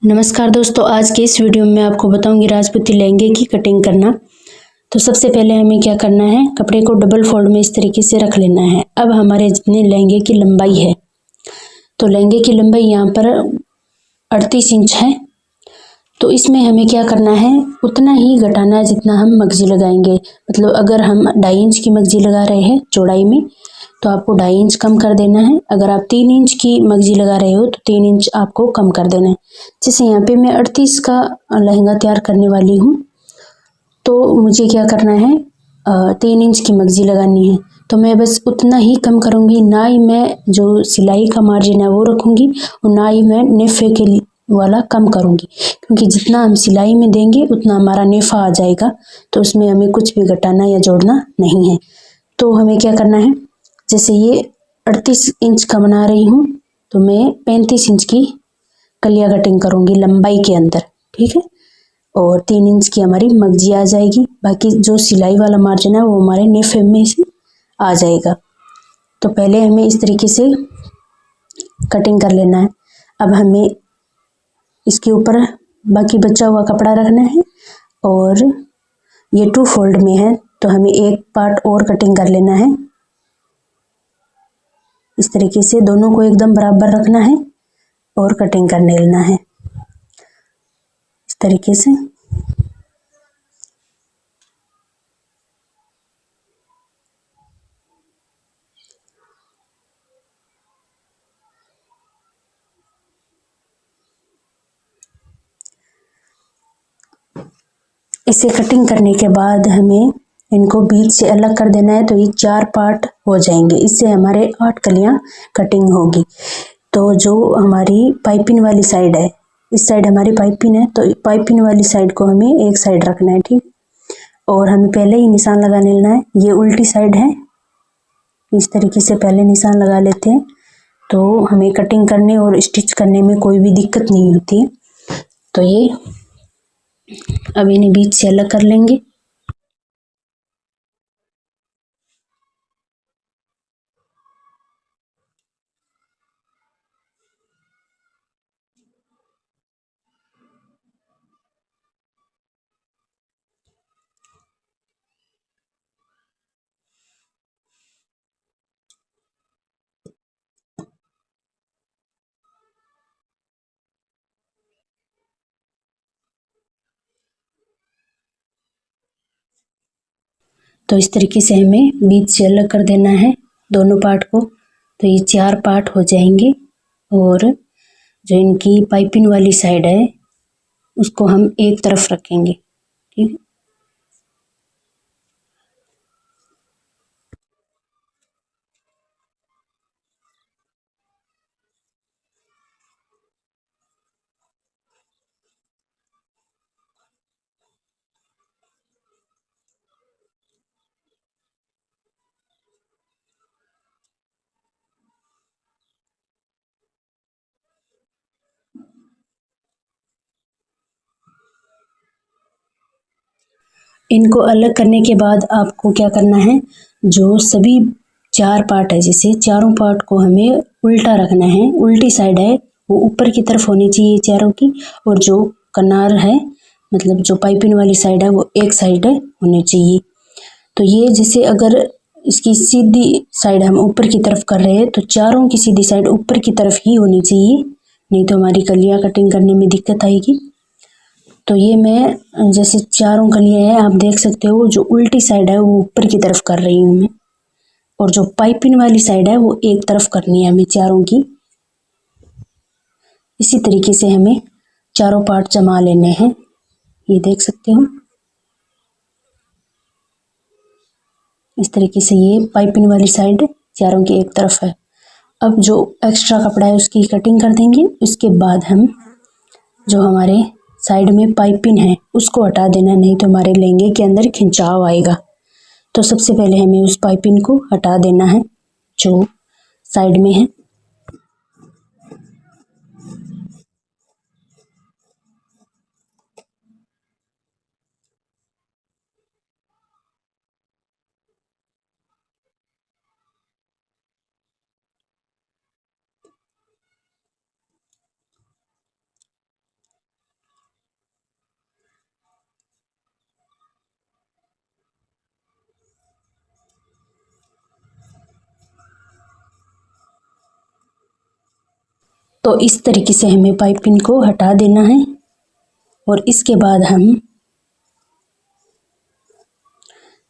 नमस्कार दोस्तों, आज के इस वीडियो में आपको बताऊंगी राजपूती लहंगे की कटिंग करना। तो सबसे पहले हमें क्या करना है, कपड़े को डबल फोल्ड में इस तरीके से रख लेना है। अब हमारे जितने लहंगे की लंबाई है, तो लहंगे की लंबाई यहाँ पर 38 इंच है। तो इसमें हमें क्या करना है, उतना ही घटाना है जितना हम मगजी लगाएंगे। मतलब अगर हम 2.5 इंच की मगजी लगा रहे हैं चौड़ाई में, तो आपको 2.5 इंच कम कर देना है। अगर आप 3 इंच की मगजी लगा रहे हो तो 3 इंच आपको कम कर देना है। जैसे यहाँ पे मैं 38 का लहंगा तैयार करने वाली हूँ, तो मुझे क्या करना है, 3 इंच की मगजी लगानी है। तो मैं बस उतना ही कम करूँगी, ना ही मैं जो सिलाई का मार्जिन है वो रखूँगी और ना ही मैं नेफे के वाला कम करूँगी, क्योंकि जितना हम सिलाई में देंगे उतना हमारा नेफा आ जाएगा। तो उसमें हमें कुछ भी घटाना या जोड़ना नहीं है। तो हमें क्या करना है, जैसे ये 38 इंच का बना रही हूँ, तो मैं 35 इंच की कलिया कटिंग करूँगी लंबाई के अंदर, ठीक है। और 3 इंच की हमारी मगजी आ जाएगी। बाकी जो सिलाई वाला मार्जिन है वो हमारे नेफे में से आ जाएगा। तो पहले हमें इस तरीके से कटिंग कर लेना है। अब हमें इसके ऊपर बाकी बचा हुआ कपड़ा रखना है, और ये 2 फोल्ड में है, तो हमें एक पार्ट और कटिंग कर लेना है। इस तरीके से दोनों को एकदम बराबर रखना है और कटिंग करने लेना है इस तरीके से। इसे कटिंग करने के बाद हमें इनको बीच से अलग कर देना है, तो ये 4 पार्ट हो जाएंगे। इससे हमारे 8 कलियां कटिंग होगी। तो जो हमारी पाइपिंग वाली साइड है, इस साइड हमारी पाइपिंग है, तो पाइपिंग वाली साइड को हमें एक साइड रखना है, ठीक। और हमें पहले ही निशान लगा लेना है। ये उल्टी साइड है, इस तरीके से पहले निशान लगा लेते हैं, तो हमें कटिंग करने और स्टिच करने में कोई भी दिक्कत नहीं होती है। तो ये अब इन्हें बीच से अलग कर लेंगे। तो इस तरीके से हमें बीच से अलग कर देना है दोनों पार्ट को। तो ये 4 पार्ट हो जाएंगे, और जो इनकी पाइपिंग वाली साइड है उसको हम एक तरफ रखेंगे, ठीक है। इनको अलग करने के बाद आपको क्या करना है, जो सभी 4 पार्ट है, जैसे चारों पार्ट को हमें उल्टा रखना है। उल्टी साइड है वो ऊपर की तरफ होनी चाहिए चारों की, और जो किनार है, मतलब जो पाइपिंग वाली साइड है, वो एक साइड होनी चाहिए। तो ये जैसे अगर इसकी सीधी साइड हम ऊपर की तरफ कर रहे हैं, तो चारों की सीधी साइड ऊपर की तरफ ही होनी चाहिए, नहीं तो हमारी कलियां कटिंग करने में दिक्कत आएगी। तो ये मैं जैसे चारों कलियां हैं, आप देख सकते हो, जो उल्टी साइड है वो ऊपर की तरफ कर रही हूँ मैं, और जो पाइपिंग वाली साइड है वो एक तरफ करनी है हमें चारों की। इसी तरीके से हमें चारों पार्ट जमा लेने हैं, ये देख सकते हो। इस तरीके से ये पाइपिंग वाली साइड चारों की एक तरफ है। अब जो एक्स्ट्रा कपड़ा है उसकी कटिंग कर देंगे। इसके बाद हम जो हमारे साइड में पाइपिंग है उसको हटा देना, नहीं तो हमारे लहंगे के अंदर खिंचाव आएगा। तो सबसे पहले हमें उस पाइपिंग को हटा देना है जो साइड में है। तो इस तरीके से हमें पाइपिंग को हटा देना है और इसके बाद हम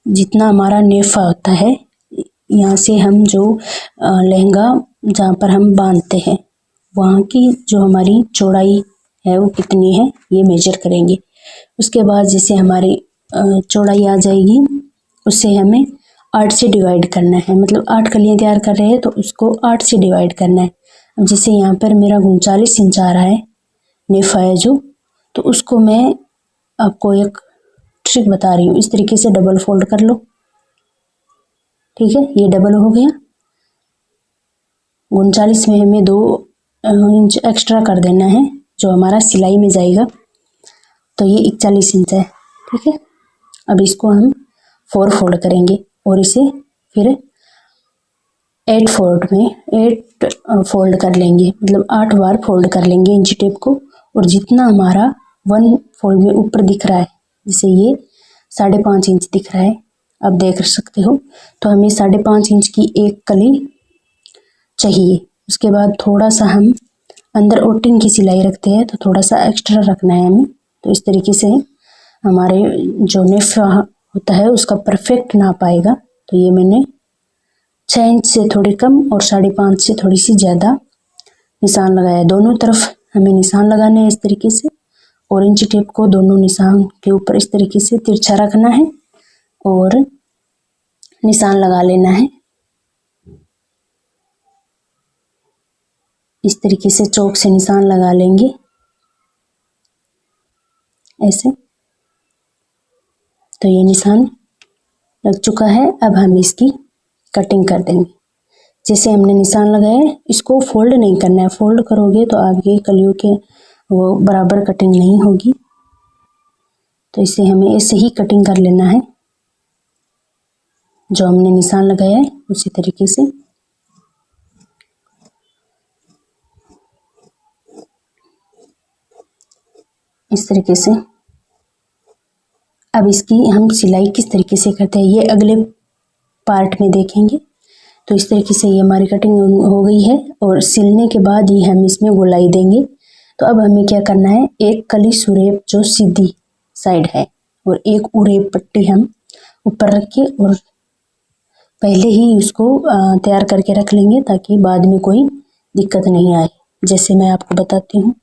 जितना हमारा नेफा होता है, यहाँ से हम जो लहंगा जहाँ पर हम बांधते हैं वहाँ की जो हमारी चौड़ाई है वो कितनी है ये मेजर करेंगे। उसके बाद जैसे हमारी चौड़ाई आ जाएगी उससे हमें 8 से डिवाइड करना है, मतलब 8 कलियाँ तैयार कर रहे हैं तो उसको 8 से डिवाइड करना है। अब जैसे यहाँ पर मेरा 39 इंच आ रहा है नेफा है जो, तो उसको मैं आपको एक ट्रिक बता रही हूँ। इस तरीके से डबल फोल्ड कर लो, ठीक है, ये डबल हो गया। 39 में हमें 2 इंच एक्स्ट्रा कर देना है जो हमारा सिलाई में जाएगा, तो ये 41 इंच है, ठीक है। अब इसको हम 4 फोल्ड करेंगे और इसे फिर 8 फोल्ड कर लेंगे, मतलब 8 बार फोल्ड कर लेंगे इंची टेप को। और जितना हमारा 1 फोल्ड में ऊपर दिख रहा है, जैसे ये 5.5 इंच दिख रहा है, आप देख सकते हो, तो हमें 5.5 इंच की एक कली चाहिए। उसके बाद थोड़ा सा हम अंदर ओटिंग की सिलाई रखते हैं तो थोड़ा सा एक्स्ट्रा रखना है हमें। तो इस तरीके से हमारे जो नेफा होता है उसका परफेक्ट नाप आएगा। तो ये मैंने 6 इंच से थोड़ी कम और 5.5 से थोड़ी सी ज़्यादा निशान लगाया। दोनों तरफ हमें निशान लगाने हैं इस तरीके से, और इंची टेप को दोनों निशान के ऊपर इस तरीके से तिरछा रखना है और निशान लगा लेना है। इस तरीके से चौक से निशान लगा लेंगे ऐसे। तो ये निशान लग चुका है। अब हम इसकी कटिंग कर देंगे। जैसे हमने निशान लगाया है इसको फोल्ड नहीं करना है, फोल्ड करोगे तो आपके कलियों के वो बराबर कटिंग नहीं होगी। तो इसे हमें ऐसे ही कटिंग कर लेना है, जो हमने निशान लगाया है उसी तरीके से। इस तरीके से। अब इसकी हम सिलाई किस तरीके से करते हैं ये अगले पार्ट में देखेंगे। तो इस तरीके से ये हमारी कटिंग हो गई है और सिलने के बाद ही हम इसमें गोलाई देंगे। तो अब हमें क्या करना है, एक कली सुरेब जो सीधी साइड है और एक उरेब पट्टी हम ऊपर रख के और पहले ही उसको तैयार करके रख लेंगे ताकि बाद में कोई दिक्कत नहीं आए। जैसे मैं आपको बताती हूँ।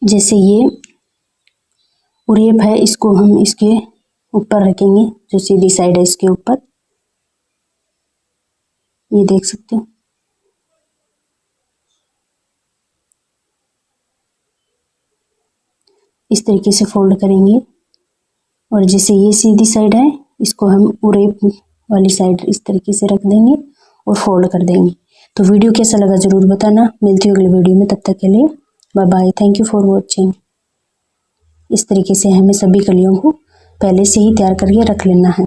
जैसे ये उरेब है इसको हम इसके ऊपर रखेंगे, जो सीधी साइड है इसके ऊपर, ये देख सकते हो। इस तरीके से फोल्ड करेंगे और जैसे ये सीधी साइड है इसको हम उरेब वाली साइड इस तरीके से रख देंगे और फोल्ड कर देंगे। तो वीडियो कैसा लगा ज़रूर बताना। मिलती हूँ अगले वीडियो में, तब तक के लिए bye bye. Thank you for watching. इस तरीके से हमें सभी कलियों को पहले से ही तैयार करके रख लेना है।